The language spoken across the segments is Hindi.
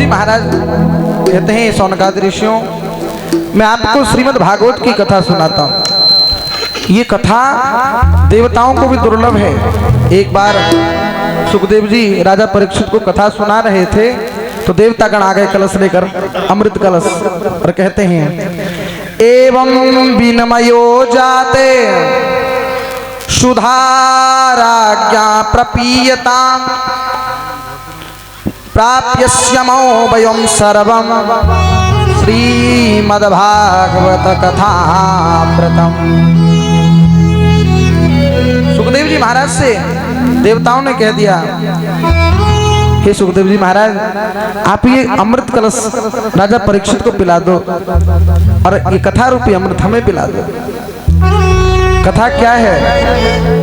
जी महाराज कहते हैं शौनकादि ऋषियों, मैं आपको श्रीमद् भागवत की कथा सुनाता हूँ। ये कथा देवताओं को भी दुर्लभ है। एक बार सुखदेव जी राजा परीक्षित को कथा सुना रहे थे तो देवतागण आ गए कलश लेकर, अमृत कलश, और कहते हैं एवं विनमयो जाते सुधाराज्ञा प्रपीयता प्राप्यस्यमो वयं सर्वं श्रीमद्भागवत कथामृतम्। सुखदेव जी महाराज से देवताओं ने कह दिया, हे सुखदेव जी महाराज, आप ये अमृत कलश राजा परीक्षित को पिला दो और ये कथा रूपी अमृत हमें पिला दो। कथा क्या है?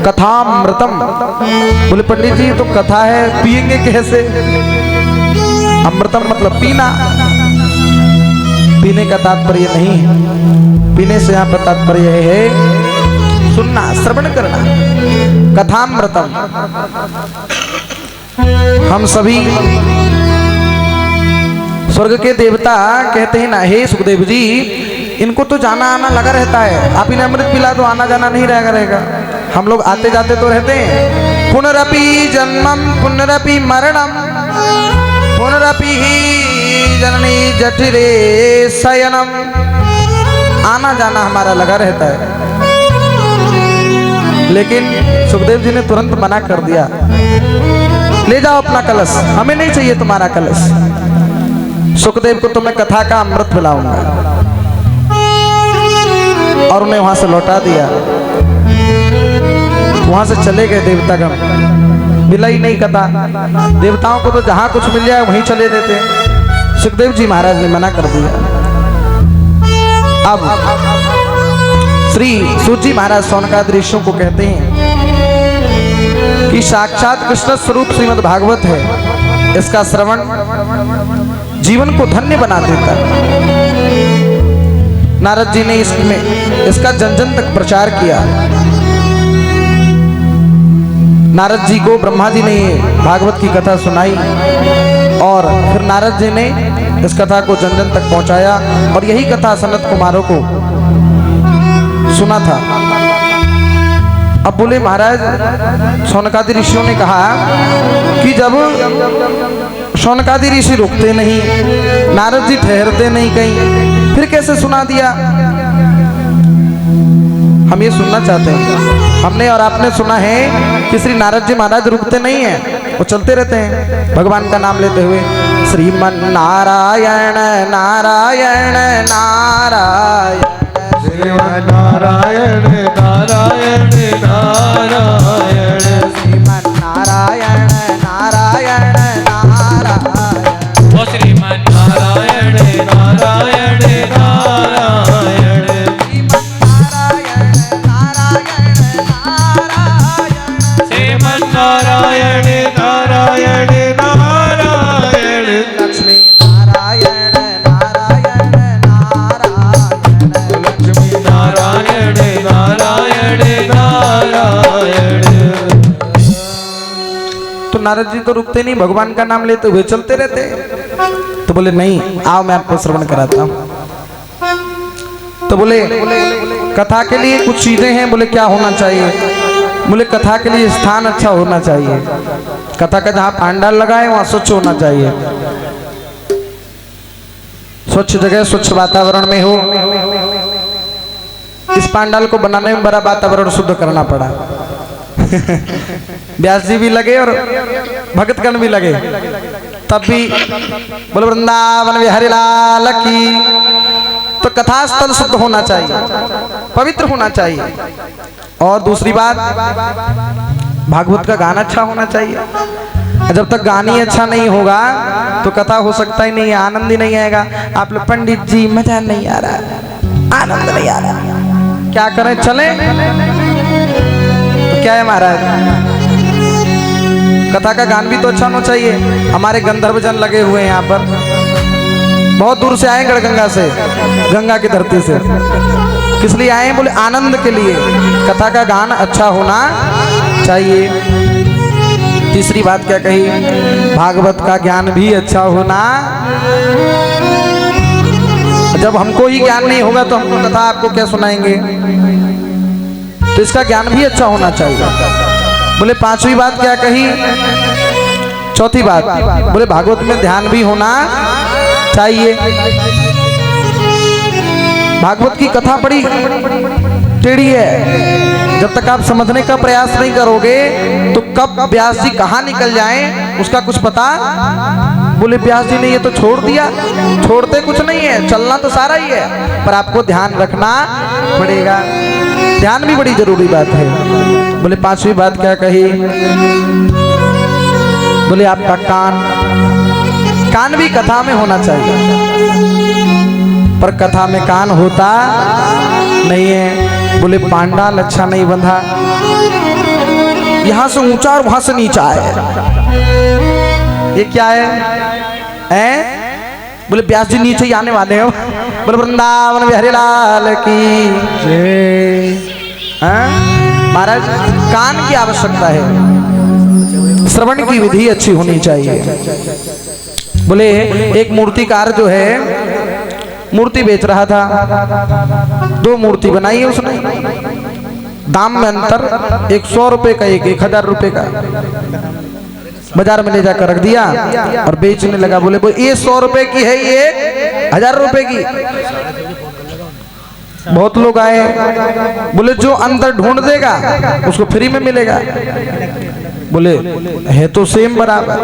कथामृतम। बोले पंडित जी तो कथा है, पिएंगे कैसे? अमृतम मतलब पीना। पीने का तात्पर्य नहीं है, पीने से यहाँ पर तात्पर्य है सुनना, श्रवण करना। कथामृतम। हम सभी स्वर्ग के देवता कहते हैं ना, हे सुखदेव जी, इनको तो जाना आना लगा रहता है, आप इन्हें अमृत पिला दो, आना जाना नहीं रहेगा। हम लोग आते जाते तो रहते हैं। पुनरपि जन्मम पुनरपि मरणम पुनरपि जननी जठिरे शयनम। आना जाना हमारा लगा रहता है। लेकिन सुखदेव जी ने तुरंत मना कर दिया, ले जाओ अपना कलश, हमें नहीं चाहिए तुम्हारा कलश। सुखदेव को तो मैं कथा का अमृत पिलाऊंगा। और उन्हें वहां से लौटा दिया। वहां से चले गए देवतागण, मिला ही नहीं कथा। देवताओं को तो जहां कुछ मिल जाए वहीं चले देते। सुखदेव जी महाराज ने मना कर दिया। अब श्री सूत जी महाराज शौनकादि ऋषियों को कहते हैं कि साक्षात कृष्ण स्वरूप श्रीमद् भागवत है। इसका श्रवण जीवन को धन्य बना देता है। नारद जी ने इसका जन जन तक प्रचार किया। नारद जी को ब्रह्मा जी ने भागवत की कथा सुनाई और फिर नारद जी ने इस कथा को जन जन तक पहुंचाया और यही कथा सनत कुमारों को सुना था। अब बोले महाराज, शौनकादि ऋषियों ने कहा कि जब शौनकादि ऋषि रुकते नहीं, नारद जी ठहरते नहीं कहीं, फिर कैसे सुना दिया? हम ये सुनना चाहते हैं। हमने और आपने सुना है कि श्री नारद जी महाराज रुकते नहीं हैं, वो चलते रहते हैं भगवान का नाम लेते हुए। श्रीमन नारायण नारायण नारायण, श्रीमन नारायण नारायण नारायण, श्रीमन नारायण नारायण नारायण, ओ श्रीमन नारायण नारायण नारायण, श्रीमन नारायण नारायण नारायण, श्रीमन नारायण नारायण नारायण, लक्ष्मी नारायण नारायण नारायण, लक्ष्मी नारायण नारायण नारायण। तो नारद जी तो रुकते नहीं, भगवान का नाम लेते हुए चलते रहते। तो बोले नहीं, आओ मैं आपको श्रवण कराता हूं। तो बोले कथा के लिए कुछ चीजें हैं। बोले क्या होना चाहिए? बोले कथा के लिए स्थान अच्छा होना चाहिए। कथा का जहां पांडाल लगाए वहां स्वच्छ होना चाहिए। स्वच्छ जगह, स्वच्छ वातावरण में हो। इस पांडाल को बनाने में बड़ा वातावरण शुद्ध करना पड़ा। व्यास जी भी लगे और भगतगण भी लगे, तब भी बोले वृंदावन विहारी लाल की। तो कथा स्थल शुद्ध होना चाहिए, पवित्र होना चाहिए। और दूसरी बात, भागवत का गाना अच्छा होना चाहिए। जब तक गान ही अच्छा नहीं होगा तो कथा हो सकता ही नहीं है, आनंद ही नहीं आएगा। आप लोग पंडित जी मजा नहीं आ रहा, आनंद नहीं आ रहा, क्या करें? चले तो क्या है महाराज, कथा का गान भी तो अच्छा होना चाहिए। हमारे गंधर्व जन लगे हुए हैं यहाँ पर, बहुत दूर से आए, गढ़गंगा से, गंगा की धरती से। किस लिए आए? बोले आनंद के लिए। कथा का गान अच्छा होना चाहिए। तीसरी बात क्या कही, भागवत का ज्ञान भी अच्छा होना। जब हमको ही ज्ञान नहीं होगा तो हमको कथा आपको क्या सुनाएंगे, तो इसका ज्ञान भी अच्छा होना चाहिए। बोले पांचवी बात क्या कही, चौथी बात बोले भागवत में ध्यान भी होना चाहिए। भागवत की कथा बड़ी टेढ़ी है, जब तक आप समझने का प्रयास नहीं करोगे तो कब व्यास जी कहाँ निकल जाएं उसका कुछ पता। बोले व्यास जी ने ये तो छोड़ दिया, छोड़ते कुछ नहीं है, चलना तो सारा ही है, पर आपको ध्यान रखना पड़ेगा। ध्यान भी बड़ी जरूरी बात है। बोले पांचवी बात क्या कही, बोले आपका कान भी कथा में होना चाहिए, पर कथा में कान होता नहीं है। बोले पांडाल अच्छा नहीं बंधा, यहां से ऊंचा और वहां से नीचा है, ये क्या है? बोले व्यास जी नीचे ही आने वाले हो। बोले वृंदावन बिहारी लाल की जय। महाराज कान की आवश्यकता है, श्रवण की विधि अच्छी होनी चाहिए। बोले एक मूर्तिकार जो है मूर्ति बेच रहा था, 2 मूर्ति बनाई है उसने, दाम में अंतर, 100 रुपए का एक, 1000 रुपए का। बाजार में ले जाकर रख दिया और बेचने लगा। बोले ये 100 रुपए की है, ये 1000 रुपए की। बहुत लोग आए, बोले जो अंदर ढूंढ देगा उसको फ्री में मिलेगा। बोले है तो सेम बराबर,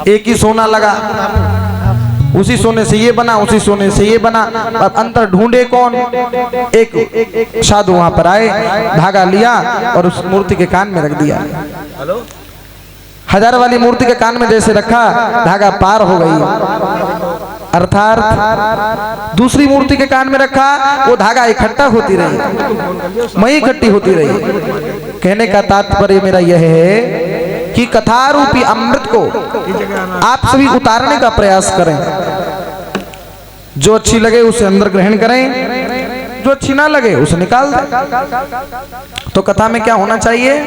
एक ही सोना लगा, उसी सोने से ये बना, उसी सोने से ये बना, अब अंतर ढूंढे कौन। एक साधु वहां पर आए, धागा लिया और उस मूर्ति के कान में रख दिया। 1000 वाली मूर्ति के कान में जैसे रखा, धागा पार हो गई, अर्थात दूसरी मूर्ति के कान में रखा, वो धागा इकट्ठा होती रही, मई इकट्ठी होती रही। कहने का तात्पर्य मेरा यह है कि कथा रूपी अमृत को आप सभी उतारने का प्रयास करें। जो अच्छी लगे उसे अंदर ग्रहण करें, जो अच्छी ना लगे उसे निकाल दें। तो कथा में क्या होना चाहिए,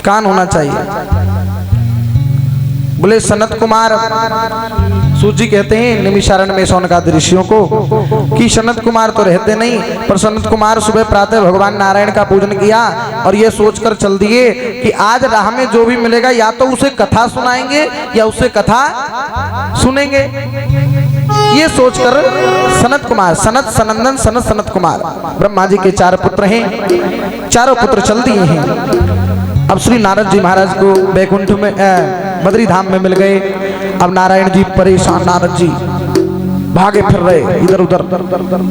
कान होना चाहिए। बोले सनत कुमार सूत जी कहते हैं निमिषारण में शौनकादि ऋषियों को कि सनत कुमार तो रहते नहीं, पर सनत कुमार सुबह प्रातः भगवान नारायण का पूजन किया और ये सोचकर चल दिए कि आज राह में जो भी मिलेगा या तो उसे कथा सुनाएंगे या उससे कथा सुनेंगे। ये सोचकर सनत कुमार, सनत सनंदन सनत सनत कुमार, ब्रह्मा जी के 4 पुत्र हैं, चारों पुत्र चल दिए हैं। अब श्री नारद जी महाराज को बैकुंठ में बद्री धाम में मिल गए। अब नारायण जी परेशान, नारद जी भागे फिर रहे इधर उधर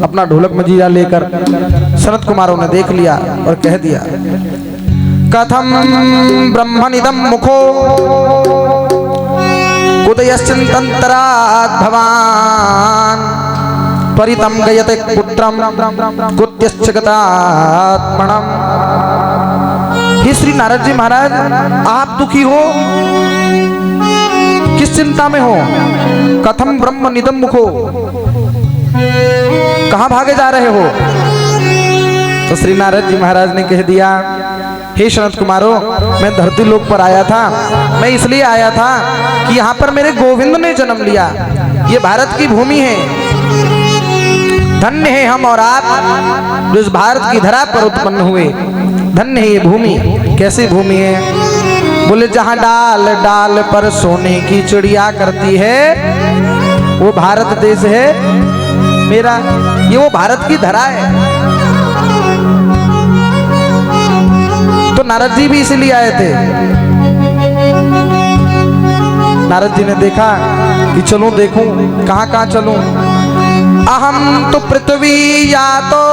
अपना ढोलक मजीरा लेकर। सनत कुमारों ने देख लिया और कह दिया, कथम ब्रह्मनिदम मुखो उदयश्चिन्तन्तरात् भवान् परितं गयते पुत्रं कुत्यश्च गतात्मनम्। हे श्री नारद जी महाराज, आप दुखी हो, किस चिंता में हो? कथम ब्रह्म निदम मुखो, कहां भागे जा रहे हो? तो श्री नारद जी महाराज ने कह दिया, हे सनत कुमारो, मैं धरती लोक पर आया था, मैं इसलिए आया था कि यहाँ पर मेरे गोविंद ने जन्म लिया। ये भारत की भूमि है, धन्य है हम और आप जो इस भारत की धरा पर उत्पन्न हुए। धन्य है ये भूमि। कैसी भूमि है? बोले जहाँ डाल डाल पर सोने की चिड़िया करती है वो भारत देश है मेरा। ये वो भारत की धरा है। तो नारद जी भी इसीलिए आए थे। नारद जी ने देखा कि चलूं देखूं, कहां कहां चलूं। अहम तो पृथ्वी यातो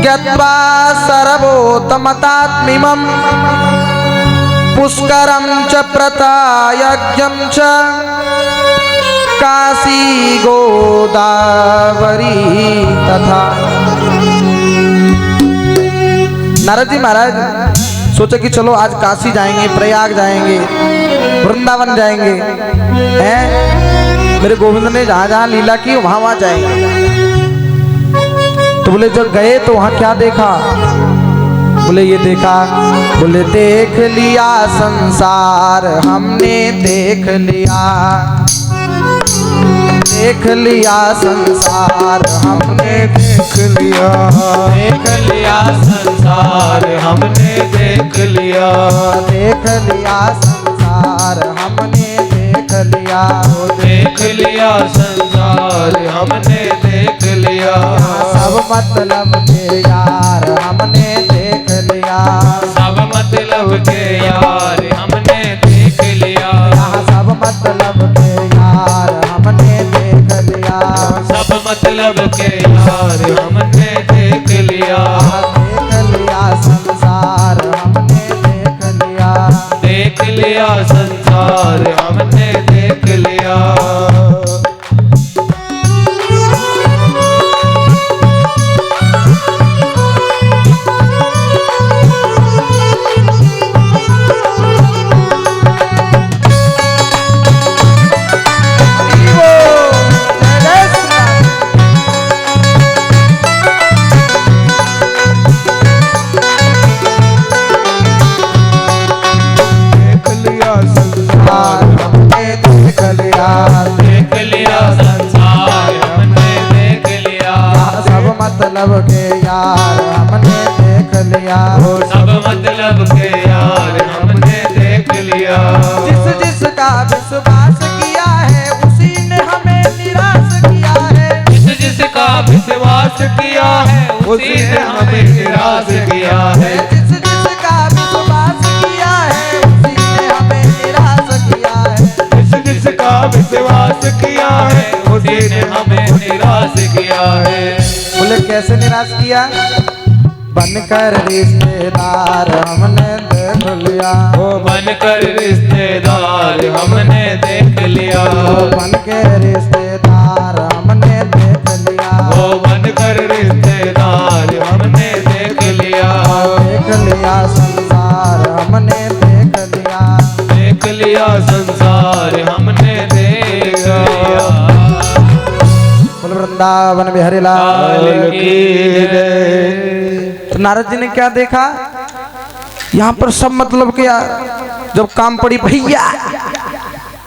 ज्ञात्वा सर्वोत्तमतात्मिमं पुष्करं च प्रतायज्ञं च काशी गोदावरी तथा। नारद जी महाराज सोचे कि चलो आज काशी जाएंगे, प्रयाग जाएंगे, वृंदावन जाएंगे, हैं? मेरे गोविंद ने जहां जहां लीला की वहां वहां जाएंगे। तो बोले जब गए तो वहां क्या देखा? बोले ये देखा, बोले देख लिया संसार हमने देख लिया, देख लिया संसार हमने देख लिया, देख लिया संसार हमने देख लिया, देख लिया संसार हमने देख लिया, देख लिया संसार हमने देख लिया, सब मतलब के यार हमने देख लिया, सब मतलब के यार हमने देख लिया, सब मतलब के यार हमने देख लिया, सब मतलब के यार हमने देख लिया, देख लिया संसार हमने देख लिया, देख लिया संसार हमने देख लिया। देख लिया संसार हमने देख लिया, सब मतलब के यार हमने देख लिया, सब मतलब के यार हमने देख लिया, जिस जिसका विश्वास किया है उसी ने हमें निराश किया है, जिस जिसका विश्वास किया है उसी ने हमें निराश किया है, जिस जिसका विश्वास किया है उसी ने हमें निराश किया है, जिस जिसका विश्वास किया है उसी ने हमें निराश किया है। बोले कैसे निराश किया, बनकर रिश्तेदार हमने देख लिया, वो बनकर रिश्तेदार हमने देख लिया, बनकर रिश्तेदार हमने देख लिया, वो बनकर रिश्तेदार हमने देख लिया, देख लिया संसार हमने देख लिया, देख लिया संसार हमने देख लिया। बोल वृंदावन बिहारी लाल की जय। तो नारद जी ने क्या देखा, यहाँ पर सब मतलब क्या, जब काम पड़ी भैया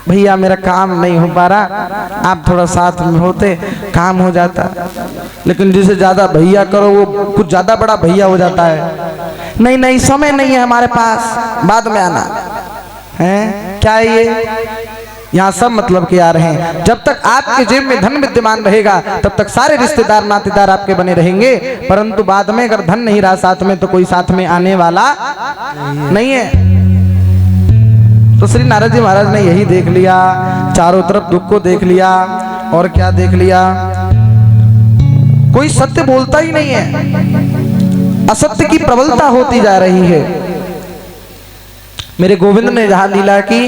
भैया मेरा काम नहीं हो पा रहा, आप थोड़ा साथ में होते काम हो जाता, लेकिन जिसे ज्यादा भैया करो वो कुछ ज्यादा बड़ा भैया हो जाता है। नहीं नहीं समय नहीं है हमारे पास, बाद में आना है। क्या है ये, यहाँ सब मतलब के आ रहे हैं। जब तक आपके जेब में धन विद्यमान रहेगा तब तक सारे रिश्तेदार नातेदार आपके बने रहेंगे, परंतु बाद में अगर धन नहीं रहा साथ में तो कोई साथ में आने वाला नहीं है। तो श्री नारद जी महाराज ने यही देख लिया, चारों तरफ दुख को देख लिया, और क्या देख लिया, कोई सत्य बोलता ही नहीं है, असत्य की प्रबलता होती जा रही है। मेरे गोविंद ने जहां लीला की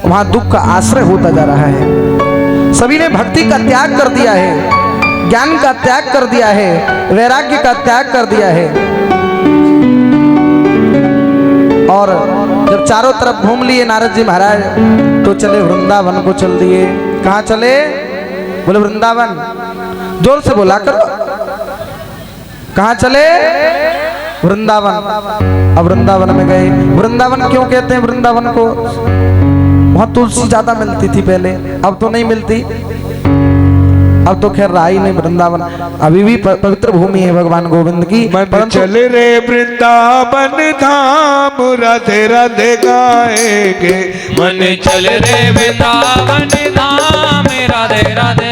वहां दुख का आश्रय होता जा रहा है। सभी ने भक्ति का त्याग कर दिया है, ज्ञान का त्याग कर दिया है, वैराग्य का त्याग कर दिया है, और जब चारों तरफ घूम लिए नारद जी महाराज तो चले वृंदावन को चल दिए। कहाँ चले, बोले वृंदावन, जोर से बोला करो, कहाँ चले, वृंदावन। अब वृंदावन में गए। वृंदावन क्यों कहते हैं वृंदावन को, वहां तुलसी ज्यादा मिलती थी पहले, अब तो नहीं मिलती, अब तो खैर रहा ही नहीं वृंदावन, अभी भी पवित्र भूमि है भगवान गोविंद की। मन चल रे वृंदावन धाम, राधे राधे गाएंगे। मन चल रे वृंदावन धाम, राधे राधे